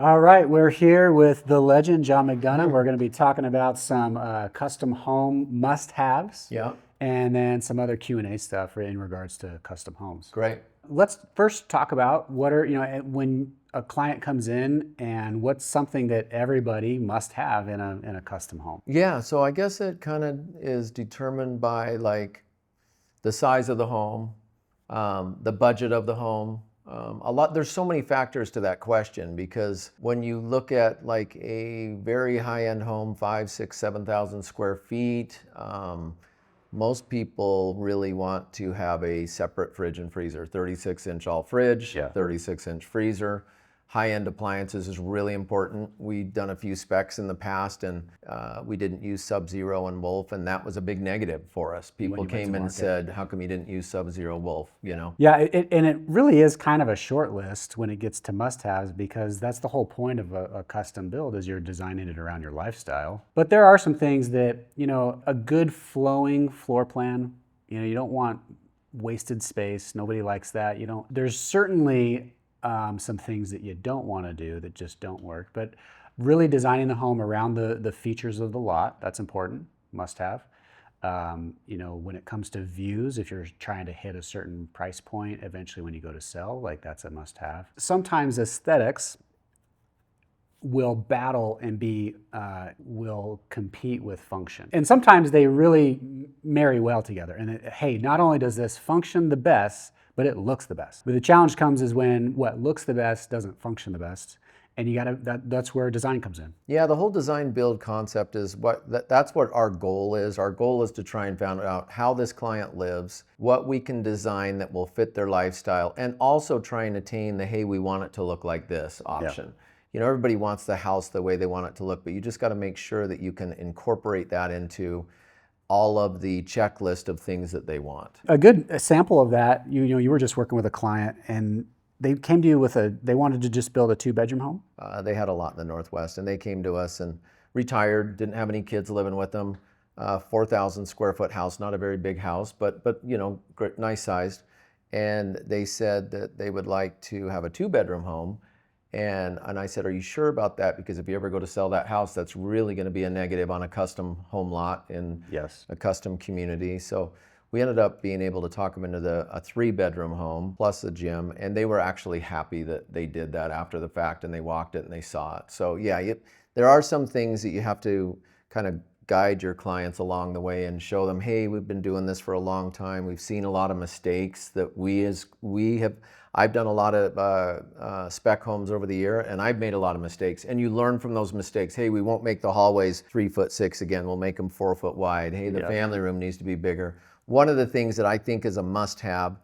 All right, we're here with the legend, John McDonough. We're going to be talking about some custom home must-haves Yeah, and then some other Q&A stuff in regards to custom homes. great. Let's first talk about what are, when a client comes in and what's something that everybody must have in a custom home. Yeah, so I guess it kind of is determined by like the size of the home, the budget of the home. There's so many factors to that question because when you look at like a very high-end home, 5, 6, 7,000 square feet, most people really want to have a separate fridge and freezer, 36-inch all fridge, Yeah. 36-inch freezer. High-end appliances is really important. We've done a few specs in the past and we didn't use Sub-Zero and Wolf, and that was a big negative for us. People you went to came in and market. said, how come you didn't use Sub-Zero Wolf, Yeah, and it really is kind of a short list when it gets to must-haves because that's the whole point of a custom build is you're designing it around your lifestyle. But there are some things that, a good flowing floor plan, you don't want wasted space. Nobody likes that. There's certainly some things that you don't want to do that just don't work, but really designing the home around the features of the lot, that's important, must have. When it comes to views, if you're trying to hit a certain price point, eventually when you go to sell, like that's a must have. Sometimes aesthetics will battle and will compete with function. And sometimes they really marry well together. And hey, not only does this function the best, but it looks the best. But the challenge comes is when what looks the best doesn't function the best. And that's where design comes in. Yeah, the whole design build concept is that's what our goal is. Our goal is to try and find out how this client lives, what we can design that will fit their lifestyle, and also try and attain the, hey, we want it to look like this option. Everybody wants the house the way they want it to look, but you just got to make sure that you can incorporate that into all of the checklist of things that they want. A good sample of that, you were just working with a client and they came to you they wanted to just build a 2-bedroom home? They had a lot in the Northwest, and they came to us and retired, didn't have any kids living with them. 4,000 square foot house, not a very big house, but great, nice sized. And they said that they would like to have a 2-bedroom home. And I said, are you sure about that? Because if you ever go to sell that house, that's really going to be a negative on a custom home lot in a custom community. So we ended up being able to talk them into a 3-bedroom home plus a gym, and they were actually happy that they did that after the fact, and they walked it and they saw it. So yeah, there are some things that you have to kind of guide your clients along the way and show them, hey, we've been doing this for a long time. We've seen a lot of mistakes that I've done a lot of spec homes over the year, and I've made a lot of mistakes. And you learn from those mistakes. Hey, we won't make the hallways 3'6" again. We'll make them 4 foot wide. Hey, the family room needs to be bigger. One of the things that I think is a must-have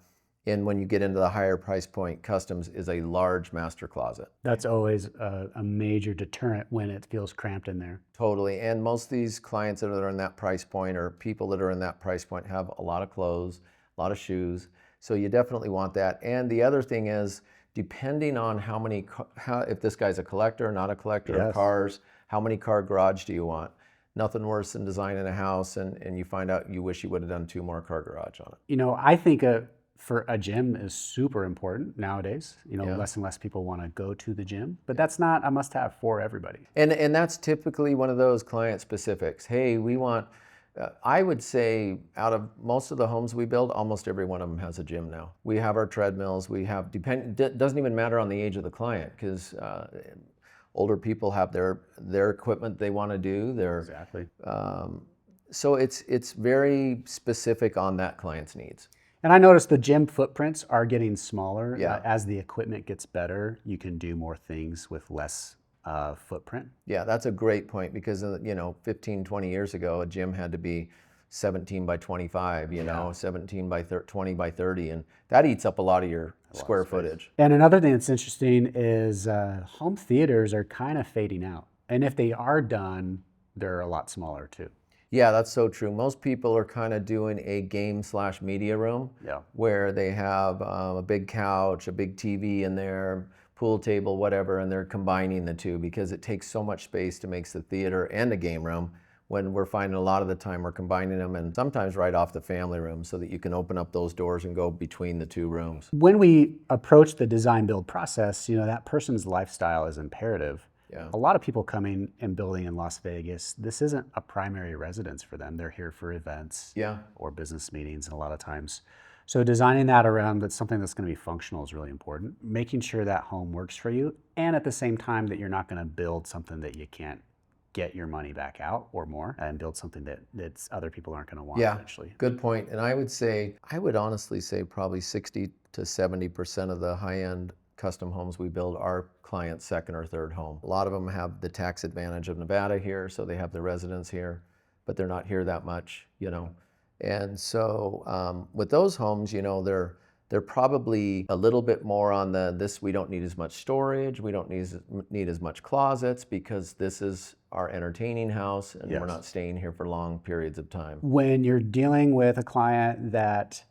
when you get into the higher price point customs is a large master closet. That's always a major deterrent when it feels cramped in there. Totally. And most of these clients that are in that price point or people that are in that price point have a lot of clothes, a lot of shoes. So you definitely want that. And the other thing is, depending on if this guy's a collector, not a collector of cars, how many car garage do you want? Nothing worse than designing a house and you find out you wish you would have done 2 more car garage on it. I think for a gym is super important nowadays. Less and less people want to go to the gym, but that's not a must-have for everybody. And that's typically one of those client specifics. Hey, we want, I would say out of most of the homes we build, almost every one of them has a gym now. We have our treadmills, doesn't even matter on the age of the client because older people have their equipment they want to do. Exactly. So it's very specific on that client's needs. And I noticed the gym footprints are getting smaller. Yeah. As the equipment gets better, you can do more things with less footprint. Yeah, that's a great point because 15, 20 years ago, a gym had to be 17 by 25, 17 by 20 by 30, and that eats up a lot of your square footage. And another thing that's interesting is home theaters are kind of fading out. And if they are done, they're a lot smaller too. Yeah, that's so true. Most people are kind of doing a game/media room where they have a big couch, a big TV in there, pool table, whatever, and they're combining the two because it takes so much space to make the theater and a game room when we're finding a lot of the time we're combining them, and sometimes right off the family room, so that you can open up those doors and go between the two rooms. When we approach the design build process, that person's lifestyle is imperative. Yeah. A lot of people coming and building in Las Vegas, this isn't a primary residence for them. They're here for events Yeah. or business meetings, and a lot of times. So designing that around that's something that's going to be functional is really important. Making sure that home works for you, and at the same time that you're not going to build something that you can't get your money back out or more, and build something that other people aren't going to want eventually. Good point. And I would honestly say probably 60 to 70% of the high-end custom homes we build are clients' second or third home. A lot of them have the tax advantage of Nevada here, so they have their residence here, but they're not here that much, And so with those homes, they're probably a little bit more on we don't need as much storage, we don't need as much closets, because this is our entertaining house, and we're not staying here for long periods of time. When you're dealing with a client that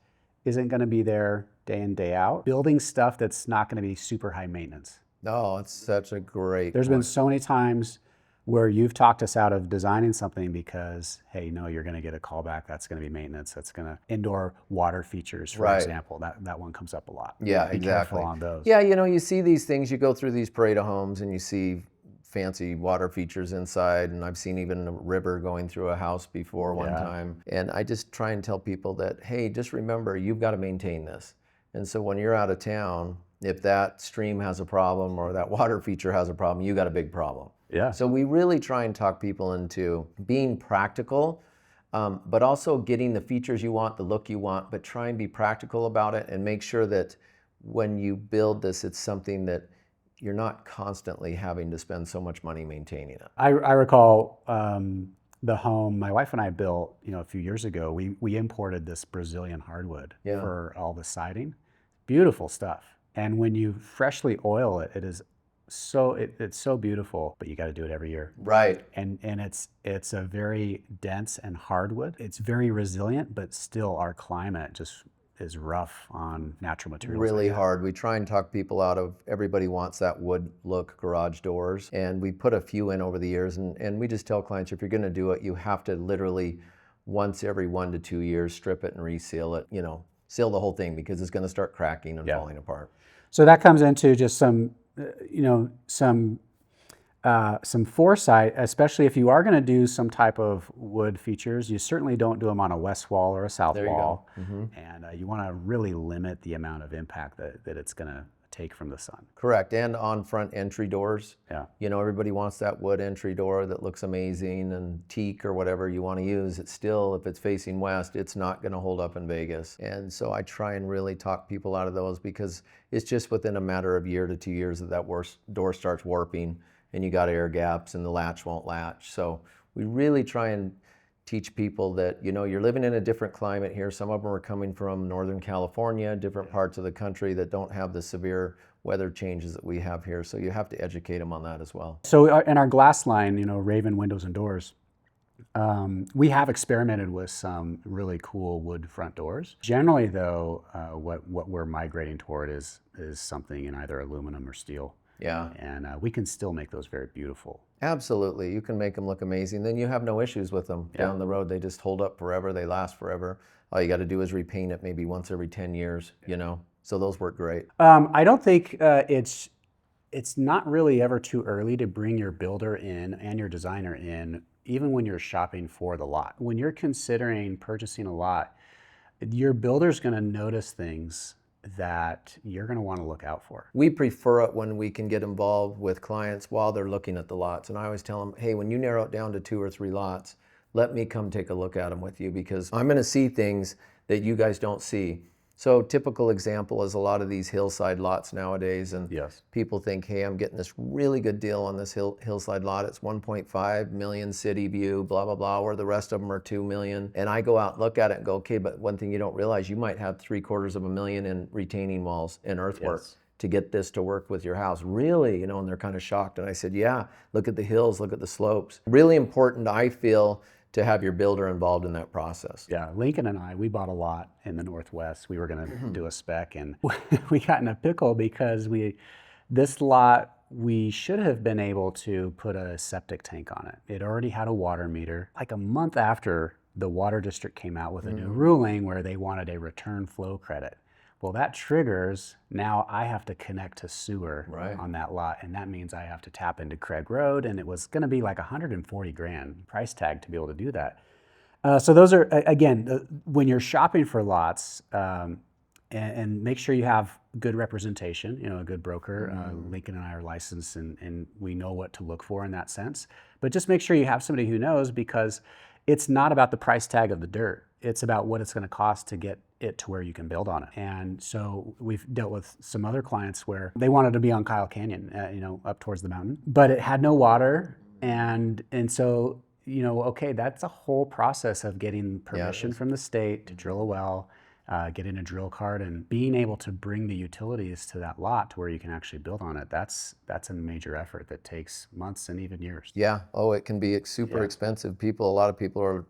isn't going to be there day in, day out, building stuff that's not going to be super high maintenance. Oh, it's such a great There's been so many times where you've talked us out of designing something because, hey, no, you're going to get a callback. That's going to be maintenance. That's going to indoor water features, for example. That one comes up a lot. Yeah, Be exactly. careful on those. Yeah, you see these things. You go through these parade of homes and you see fancy water features inside, and I've seen even a river going through a house before one time. And I just try and tell people that, hey, just remember, you've got to maintain this. And so when you're out of town, if that stream has a problem or that water feature has a problem, you got a big problem. Yeah. So we really try and talk people into being practical, but also getting the features you want, the look you want, but try and be practical about it and make sure that when you build this, it's something that you're not constantly having to spend so much money maintaining it. I recall the home my wife and I built, a few years ago. We imported this Brazilian hardwood for all the siding. Beautiful stuff. And when you freshly oil it, it's so beautiful, but you got to do it every year. Right. And it's a very dense and hardwood. It's very resilient, but still our climate just is rough on natural materials. Really hard. We try and talk people out of, everybody wants that wood look garage doors, and we put a few in over the years, and we just tell clients, if you're going to do it, you have to literally once every 1 to 2 years strip it and reseal it, seal the whole thing, because it's going to start cracking and falling apart. So that comes into just some foresight, especially if you are going to do some type of wood features. You certainly don't do them on a west wall or a south wall. And you want to really limit the amount of impact that it's going to take from the sun. Correct. And on front entry doors. Yeah. Everybody wants that wood entry door that looks amazing, and teak or whatever you want to use. It's still, if it's facing west, it's not going to hold up in Vegas. And so I try and really talk people out of those, because it's just within a matter of 1 to 2 years that door starts warping, and you got air gaps and the latch won't latch. So we really try and teach people that, you're living in a different climate here. Some of them are coming from Northern California, different parts of the country that don't have the severe weather changes that we have here. So you have to educate them on that as well. So in our glass line, Raven Windows and Doors, we have experimented with some really cool wood front doors. Generally though, what we're migrating toward is something in either aluminum or steel. Yeah. And we can still make those very beautiful. Absolutely. You can make them look amazing. Then you have no issues with them down the road. They just hold up forever. They last forever. All you got to do is repaint it maybe once every 10 years, So those work great. I don't think it's not really ever too early to bring your builder in and your designer in, even when you're shopping for the lot. When you're considering purchasing a lot, your builder's going to notice things that you're going to want to look out for. We prefer it when we can get involved with clients while they're looking at the lots. And I always tell them, hey, when you narrow it down to 2 or 3 lots, let me come take a look at them with you, because I'm going to see things that you guys don't see. So typical example is a lot of these hillside lots nowadays, and people think, hey, I'm getting this really good deal on this hillside lot. It's 1.5 million city view, blah, blah, blah, where the rest of them are 2 million. And I go out and look at it and go, okay, but one thing you don't realize, you might have $750,000 in retaining walls and earthwork to get this to work with your house. Really? And they're kind of shocked. And I said, yeah, look at the hills, look at the slopes. Really important, I feel, to have your builder involved in that process. Yeah, Lincoln and I, we bought a lot in the Northwest. We were going to do a spec, and we got in a pickle because this lot we should have been able to put a septic tank on it. It already had a water meter. Like a month after, the water district came out with a new ruling where they wanted a return flow credit. Well, that triggers, now I have to connect to sewer Right. on that lot, and that means I have to tap into Craig Road, and it was gonna be like 140 grand price tag to be able to do that. So those are, again, when you're shopping for lots, and make sure you have good representation, a good broker. Lincoln and I are licensed, and we know what to look for in that sense. But just make sure you have somebody who knows, because it's not about the price tag of the dirt. It's about what it's going to cost to get it to where you can build on it. And so we've dealt with some other clients where they wanted to be on Kyle Canyon, up towards the mountain, but it had no water, and so okay, that's a whole process of getting permission from the state to drill a well, getting a drill card, and being able to bring the utilities to that lot to where you can actually build on it. That's a major effort that takes months and even years. Yeah. Oh, it can be super expensive. A lot of people are,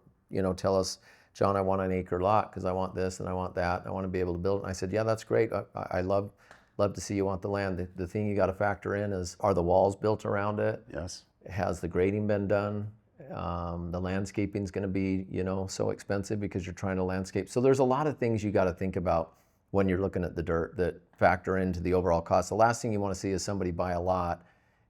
tell us, John, I want an acre lot because I want this and I want that. I want to be able to build it. And I said, yeah, that's great. I love to see you want the land. The thing you got to factor in is, are the walls built around it? Yes. Has the grading been done? The landscaping is going to be, so expensive because you're trying to landscape. So there's a lot of things you got to think about when you're looking at the dirt that factor into the overall cost. The last thing you want to see is somebody buy a lot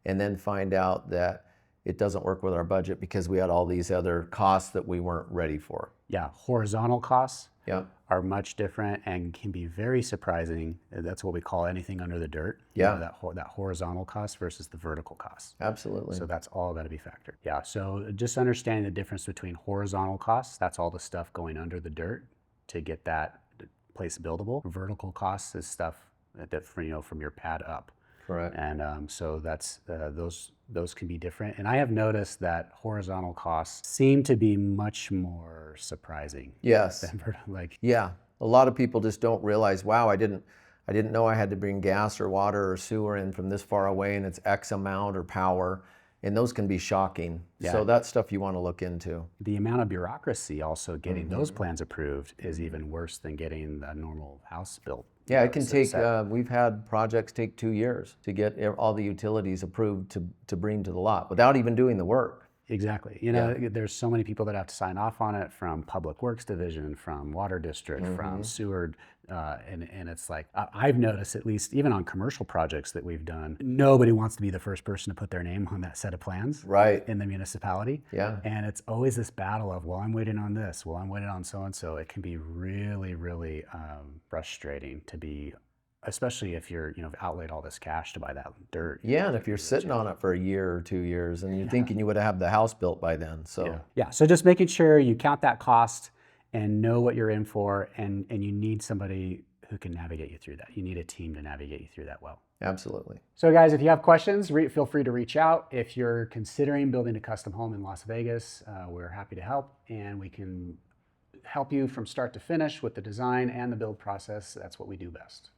and then find out that it doesn't work with our budget because we had all these other costs that we weren't ready for. Yeah, horizontal costs Yeah. are much different and can be very surprising. That's what we call anything under the dirt. Yeah. That horizontal cost versus the vertical cost. Absolutely. So that's all got to be factored. Yeah. So just understanding the difference between horizontal costs, that's all the stuff going under the dirt to get that place buildable. Vertical costs is stuff that from your pad up. Correct. And so that's those can be different. And I have noticed that horizontal costs seem to be much more surprising. Yes. Yeah. A lot of people just don't realize, wow, I didn't know I had to bring gas or water or sewer in from this far away, and it's X amount or power. And those can be shocking. Yeah. So that's stuff you want to look into. The amount of bureaucracy also getting those plans approved is even worse than getting a normal house built. Yeah, it can take, we've had projects take 2 years to get all the utilities approved to bring to the lot without even doing the work. Exactly. There's so many people that have to sign off on it, from Public Works Division, from Water District, from Sewer, and it's like, I've noticed, at least even on commercial projects that we've done, nobody wants to be the first person to put their name on that set of plans. Right. In the municipality. Yeah. And it's always this battle of, well, I'm waiting on this, well, I'm waiting on so-and-so. It can be really, really frustrating to be, especially if you're, outlaid all this cash to buy that dirt. Yeah, and if you're sitting on it for a year or 2 years and you're thinking you would have the house built by then. So yeah. So just making sure you count that cost and know what you're in for, and you need somebody who can navigate you through that. You need a team to navigate you through that well. Absolutely. So guys, if you have questions, feel free to reach out. If you're considering building a custom home in Las Vegas, we're happy to help, and we can help you from start to finish with the design and the build process. That's what we do best.